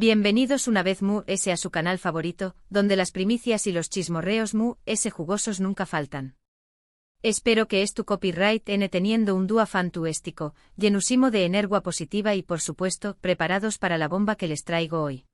Bienvenidos una vez a su canal favorito, donde las primicias y los chismorreos jugosos nunca faltan. Espero que tu copyright teniendo un dúo fantástico, llenusimo de energía positiva y por supuesto, preparados para la bomba que les traigo hoy.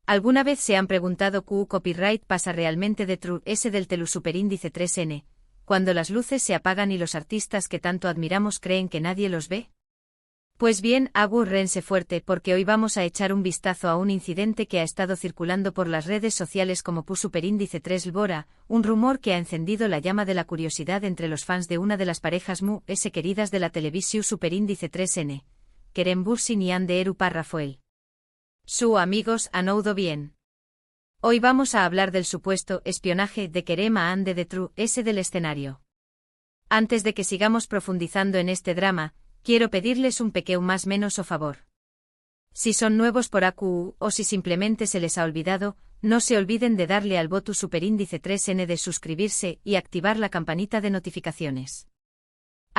¿Alguna vez se han preguntado qué copyright pasa realmente de del telu superíndice 3N, cuando las luces se apagan y los artistas que tanto admiramos creen que nadie los ve? Pues bien, agárrense fuerte porque hoy vamos a echar un vistazo a un incidente que ha estado circulando por las redes sociales como superíndice 3 Lbora, un rumor que ha encendido la llama de la curiosidad entre los fans de una de las parejas queridas de la televisión superíndice 3N, Kerem Bürsin y Hande Erupar Rafael. Amigos, han oído bien. Hoy vamos a hablar del supuesto espionaje de Kerem a Hande de del escenario. Antes de que sigamos profundizando en este drama, quiero pedirles un pequeño más menos o favor. Si son nuevos por AQU o si simplemente se les ha olvidado, no se olviden de darle al botón superíndice 3N de suscribirse y activar la campanita de notificaciones.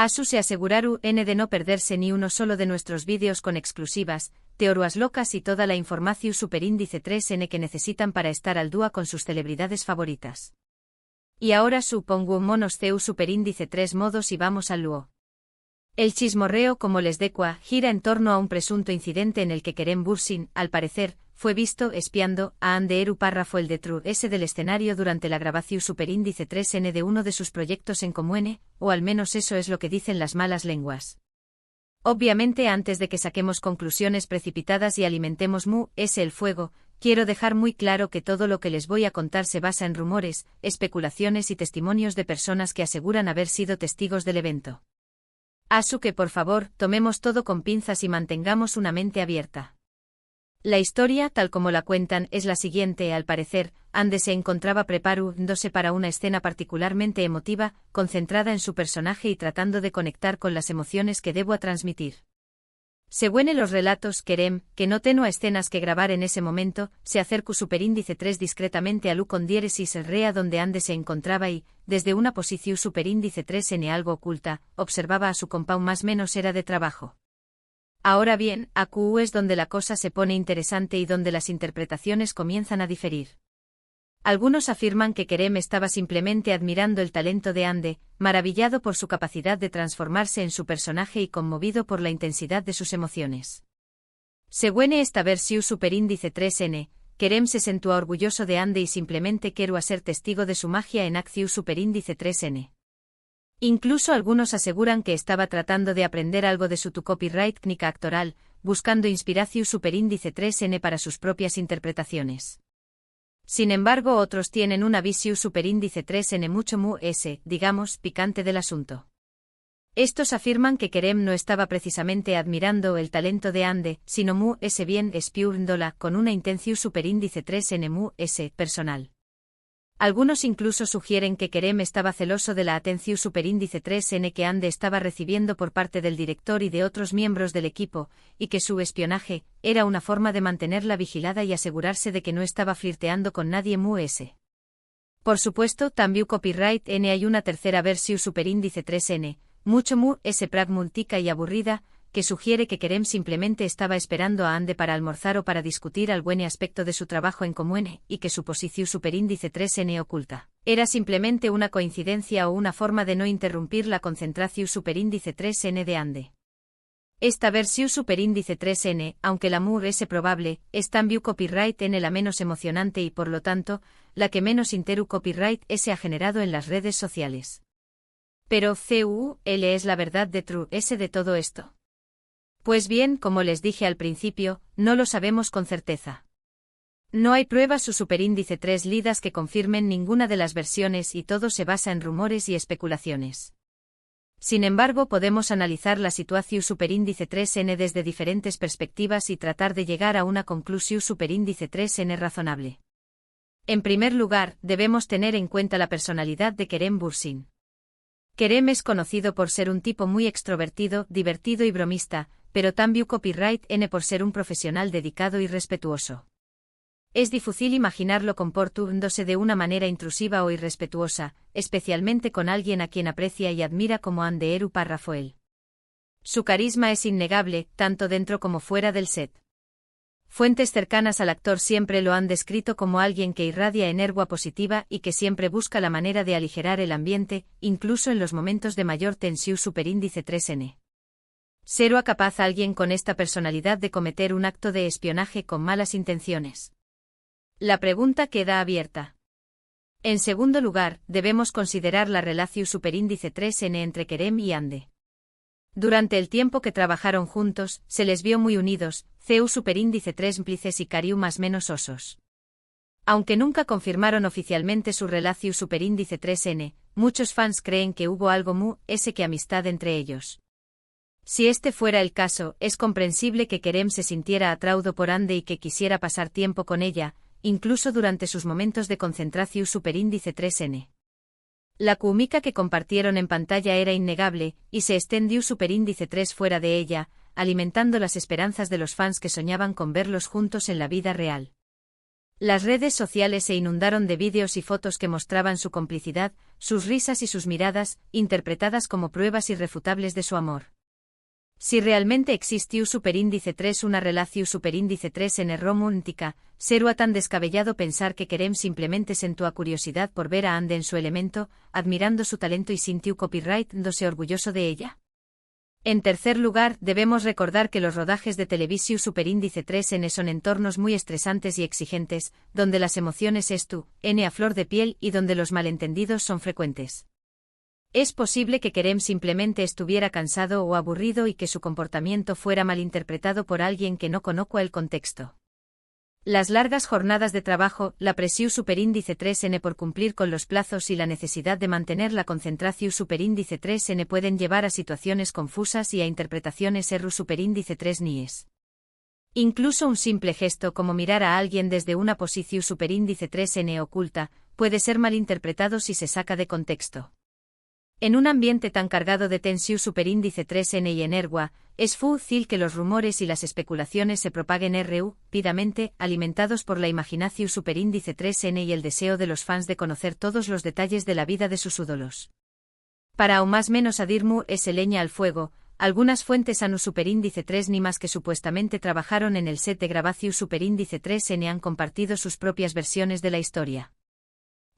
Se aseguraru de no perderse ni uno solo de nuestros vídeos con exclusivas, teorías locas y toda la información superíndice 3N que necesitan para estar al día con sus celebridades favoritas. Y ahora supongo monos superíndice 3 modos y vamos al luo. El chismorreo, como les decua, gira en torno a un presunto incidente en el que Kerem Bürsin, al parecer, fue visto espiando a Hande Erupar Rafael de del escenario durante la grabación superíndice 3N de uno de sus proyectos en común, o al menos eso es lo que dicen las malas lenguas. Obviamente, antes de que saquemos conclusiones precipitadas y alimentemos el fuego, quiero dejar muy claro que todo lo que les voy a contar se basa en rumores, especulaciones y testimonios de personas que aseguran haber sido testigos del evento. Que por favor, tomemos todo con pinzas y mantengamos una mente abierta. La historia, tal como la cuentan, es la siguiente. Al parecer, Hande se encontraba preparándose para una escena particularmente emotiva, concentrada en su personaje y tratando de conectar con las emociones que debo transmitir. Según los relatos, Kerem, que no tenía escenas que grabar en ese momento, se acercó superíndice 3 discretamente a con diéresis el rea donde Hande se encontraba y, desde una posición superíndice 3N algo oculta, observaba a su compau más menos era de trabajo. Ahora bien, AQU es donde la cosa se pone interesante y donde las interpretaciones comienzan a diferir. Algunos afirman que Kerem estaba simplemente admirando el talento de Hande, maravillado por su capacidad de transformarse en su personaje y conmovido por la intensidad de sus emociones. Según esta versión superíndice 3N, Kerem se sentía orgulloso de Hande y simplemente quiero ser testigo de su magia en acción superíndice 3N. Incluso algunos aseguran que estaba tratando de aprender algo de su copyright técnica actoral, buscando inspiración superíndice 3N para sus propias interpretaciones. Sin embargo, otros tienen una visión superíndice 3N mucho digamos, picante del asunto. Estos afirman que Kerem no estaba precisamente admirando el talento de Hande, sino bien espiándola con una intención superíndice 3N personal. Algunos incluso sugieren que Kerem estaba celoso de la atención superíndice 3N que Hande estaba recibiendo por parte del director y de otros miembros del equipo, y que su espionaje era una forma de mantenerla vigilada y asegurarse de que no estaba flirteando con nadie Por supuesto, también copyright N hay una tercera versión superíndice 3N, mucho pragmática y aburrida, que sugiere que Kerem simplemente estaba esperando a Hande para almorzar o para discutir algún aspecto de su trabajo en común y que su posición superíndice 3N oculta era simplemente una coincidencia o una forma de no interrumpir la concentración superíndice 3N de Hande. Esta versión superíndice 3N, aunque la es probable, es también copyright N la menos emocionante y por lo tanto, la que menos copyright S ha generado en las redes sociales. Pero ¿cuál es la verdad de de todo esto? Pues bien, como les dije al principio, no lo sabemos con certeza. No hay pruebas superíndice 3 lidas que confirmen ninguna de las versiones y todo se basa en rumores y especulaciones. Sin embargo, podemos analizar la situación superíndice 3N desde diferentes perspectivas y tratar de llegar a una conclusión superíndice 3N razonable. En primer lugar, debemos tener en cuenta la personalidad de Kerem Bürsin. Kerem es conocido por ser un tipo muy extrovertido, divertido y bromista, pero también copyright N por ser un profesional dedicado y respetuoso. Es difícil imaginarlo comportándose de una manera intrusiva o irrespetuosa, especialmente con alguien a quien aprecia y admira como Hande Erupar Rafael. Su carisma es innegable, tanto dentro como fuera del set. Fuentes cercanas al actor siempre lo han descrito como alguien que irradia energía positiva y que siempre busca la manera de aligerar el ambiente, incluso en los momentos de mayor tensión superíndice 3N. ¿Será capaz alguien con esta personalidad de cometer un acto de espionaje con malas intenciones? La pregunta queda abierta. En segundo lugar, debemos considerar la relación superíndice 3N entre Kerem y Ande. Durante el tiempo que trabajaron juntos, se les vio muy unidos, CEU superíndice 3 cómplices y cariu más menos osos. Aunque nunca confirmaron oficialmente su relación superíndice 3N, muchos fans creen que hubo algo que amistad entre ellos. Si este fuera el caso, es comprensible que Kerem se sintiera atraído por Ande y que quisiera pasar tiempo con ella, incluso durante sus momentos de concentración superíndice 3N. La química que compartieron en pantalla era innegable, y se extendió superíndice 3 fuera de ella, alimentando las esperanzas de los fans que soñaban con verlos juntos en la vida real. Las redes sociales se inundaron de vídeos y fotos que mostraban su complicidad, sus risas y sus miradas, interpretadas como pruebas irrefutables de su amor. Si realmente existió superíndice 3 una relación superíndice 3 en romántica, será tan descabellado pensar que Kerem simplemente sentó curiosidad por ver a Ande en su elemento, admirando su talento y sintió copyright dándose orgulloso de ella. En tercer lugar, debemos recordar que los rodajes de televisión superíndice 3N son entornos muy estresantes y exigentes, donde las emociones a flor de piel y donde los malentendidos son frecuentes. Es posible que Kerem simplemente estuviera cansado o aburrido y que su comportamiento fuera malinterpretado por alguien que no conozca el contexto. Las largas jornadas de trabajo, la presión superíndice 3N por cumplir con los plazos y la necesidad de mantener la concentración superíndice 3N pueden llevar a situaciones confusas y a interpretaciones superíndice 3 NIES. Incluso un simple gesto como mirar a alguien desde una posición superíndice 3N oculta, puede ser malinterpretado si se saca de contexto. En un ambiente tan cargado de tensión superíndice 3N y energía, es fácil que los rumores y las especulaciones se propaguen rápidamente, alimentados por la imaginación superíndice 3N y el deseo de los fans de conocer todos los detalles de la vida de sus ídolos. Para aún más menos adir leña al fuego, algunas fuentes anu superíndice 3 ni más que supuestamente trabajaron en el set de grabación superíndice 3N han compartido sus propias versiones de la historia.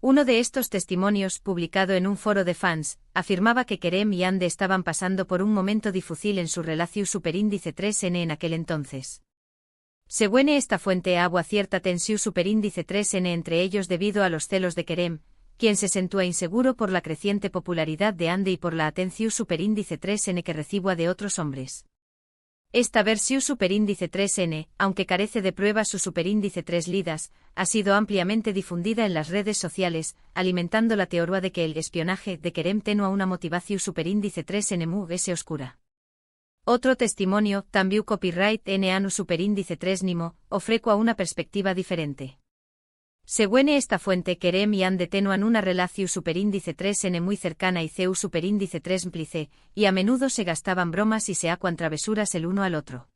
Uno de estos testimonios, publicado en un foro de fans, afirmaba que Kerem y Ande estaban pasando por un momento difícil en su relación superíndice 3N en aquel entonces. Según esta fuente hubo cierta tensión superíndice 3N entre ellos debido a los celos de Kerem, quien se sentía inseguro por la creciente popularidad de Ande y por la atención superíndice 3N que recibía de otros hombres. Esta versión superíndice 3N, aunque carece de pruebas su superíndice 3 lidas, ha sido ampliamente difundida en las redes sociales, alimentando la teoría de que el espionaje de Kerem tenía una motivación superíndice 3N oscura. Otro testimonio, también copyright anu superíndice 3 nimo, ofrece una perspectiva diferente. Según esta fuente, Kerem y Ande tenían una relación superíndice 3N muy cercana y CEU superíndice 3 cómplice, y a menudo se gastaban bromas y se hacían travesuras el uno al otro.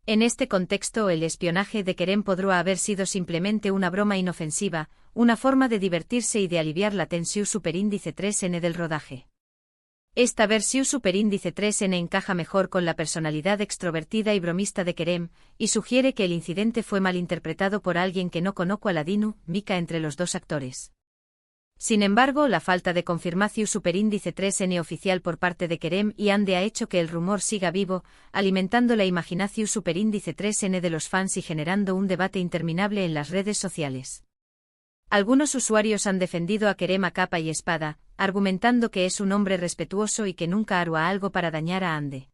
En este contexto, el espionaje de Kerem podría haber sido simplemente una broma inofensiva, una forma de divertirse y de aliviar la tensión superíndice 3N del rodaje. Esta versión superíndice 3N encaja mejor con la personalidad extrovertida y bromista de Kerem, y sugiere que el incidente fue malinterpretado por alguien que no conozca la dinámica entre los dos actores. Sin embargo, la falta de confirmación superíndice 3N oficial por parte de Kerem y Ande ha hecho que el rumor siga vivo, alimentando la imaginación superíndice 3N de los fans y generando un debate interminable en las redes sociales. Algunos usuarios han defendido a Kerem a capa y espada, argumentando que es un hombre respetuoso y que nunca hará algo para dañar a Ande.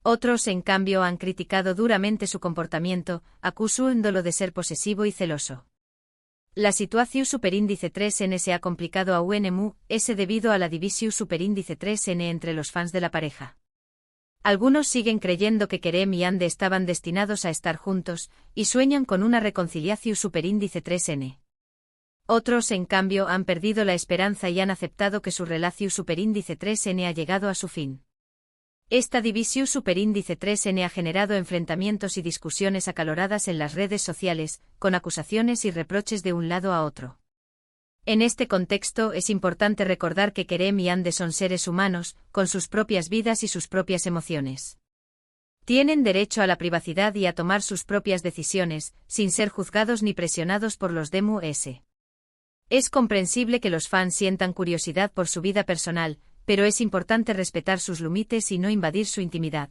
Otros, en cambio, han criticado duramente su comportamiento, acusándolo de ser posesivo y celoso. La situación superíndice 3N se ha complicado aún debido a la división superíndice 3N entre los fans de la pareja. Algunos siguen creyendo que Kerem y Ande estaban destinados a estar juntos, y sueñan con una reconciliación superíndice 3N. Otros, en cambio, han perdido la esperanza y han aceptado que su relación superíndice 3N ha llegado a su fin. Esta división superíndice 3N ha generado enfrentamientos y discusiones acaloradas en las redes sociales, con acusaciones y reproches de un lado a otro. En este contexto es importante recordar que Kerem y Ande son seres humanos, con sus propias vidas y sus propias emociones. Tienen derecho a la privacidad y a tomar sus propias decisiones, sin ser juzgados ni presionados por los de MUS. Es comprensible que los fans sientan curiosidad por su vida personal, pero es importante respetar sus límites y no invadir su intimidad.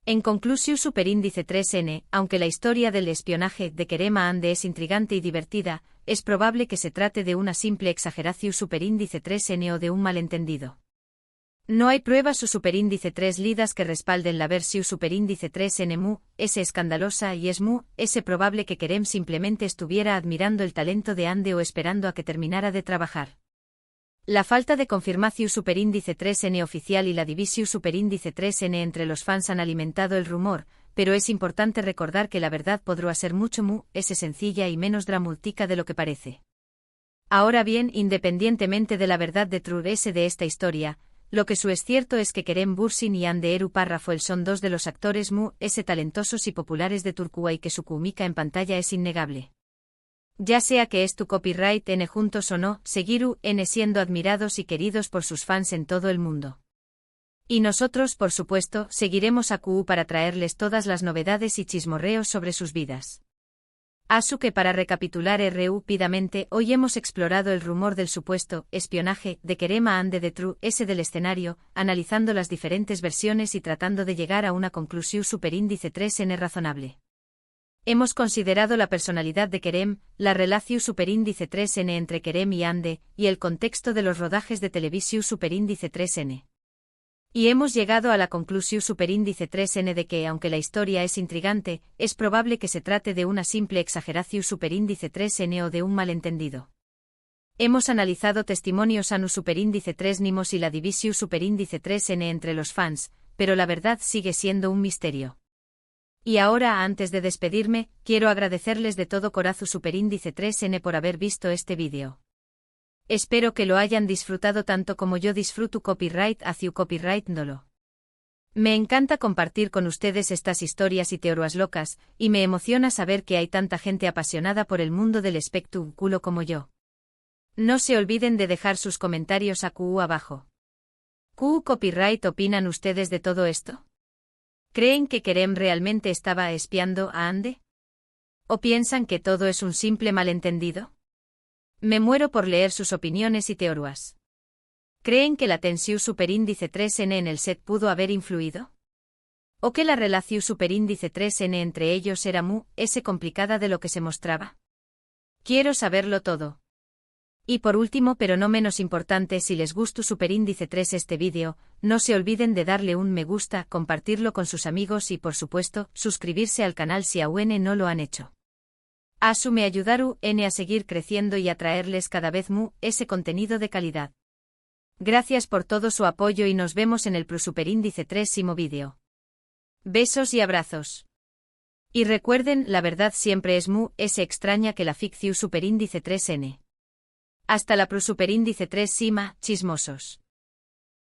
En conclusión, Superíndice 3N, aunque la historia del espionaje de Kerem a Ande es intrigante y divertida, es probable que se trate de una simple exageración Superíndice 3N o de un malentendido. No hay pruebas o Superíndice 3 lidas que respalden la versión Superíndice 3N es escandalosa y es es probable que Kerem simplemente estuviera admirando el talento de Ande o esperando a que terminara de trabajar. La falta de confirmación Superíndice 3N oficial y la división Superíndice 3N entre los fans han alimentado el rumor, pero es importante recordar que la verdad podrá ser mucho es sencilla y menos dramática de lo que parece. Ahora bien, independientemente de la verdad de de esta historia, lo que es cierto es que Kerem Bürsin y Hande Eru Parrafoel son dos de los actores talentosos y populares de Turquía y que su química en pantalla es innegable. Ya sea que es tu copyright N juntos o no, seguiru N siendo admirados y queridos por sus fans en todo el mundo. Y nosotros, por supuesto, seguiremos a QU para traerles todas las novedades y chismorreos sobre sus vidas. Asu que para recapitular rápidamente, hoy hemos explorado el rumor del supuesto espionaje de Kerem a Ande de TrueS del escenario, analizando las diferentes versiones y tratando de llegar a una conclusión Superíndice 3N razonable. Hemos considerado la personalidad de Kerem, la relación Superíndice 3N entre Kerem y Ande, y el contexto de los rodajes de televisión Superíndice 3N. Y hemos llegado a la conclusión Superíndice 3N de que, aunque la historia es intrigante, es probable que se trate de una simple exageración Superíndice 3N o de un malentendido. Hemos analizado testimonios anu Superíndice 3 Nimos y la división Superíndice 3N entre los fans, pero la verdad sigue siendo un misterio. Y ahora, antes de despedirme, quiero agradecerles de todo corazón Superíndice 3N por haber visto este vídeo. Espero que lo hayan disfrutado tanto como yo disfruto copyright hacia copyright Nolo. Me encanta compartir con ustedes estas historias y teorías locas, y me emociona saber que hay tanta gente apasionada por el mundo del espectáculo como yo. No se olviden de dejar sus comentarios a QU abajo. ¿QU copyright opinan ustedes de todo esto? ¿Creen que Kerem realmente estaba espiando a Ande? ¿O piensan que todo es un simple malentendido? Me muero por leer sus opiniones y teorías. ¿Creen que la tensión Superíndice 3N en el set pudo haber influido? ¿O que la relación Superíndice 3N entre ellos era complicada de lo que se mostraba? Quiero saberlo todo. Y por último, pero no menos importante, si les gustó Superíndice 3 este vídeo, no se olviden de darle un me gusta, compartirlo con sus amigos y por supuesto, suscribirse al canal si aún no lo han hecho. Asu me ayudaru a seguir creciendo y a traerles cada vez ese contenido de calidad. Gracias por todo su apoyo y nos vemos en el Superíndice 3 vídeo. Besos y abrazos. Y recuerden, la verdad siempre es extraña que la ficción Superíndice 3N. Hasta la Superíndice 3 chismosos.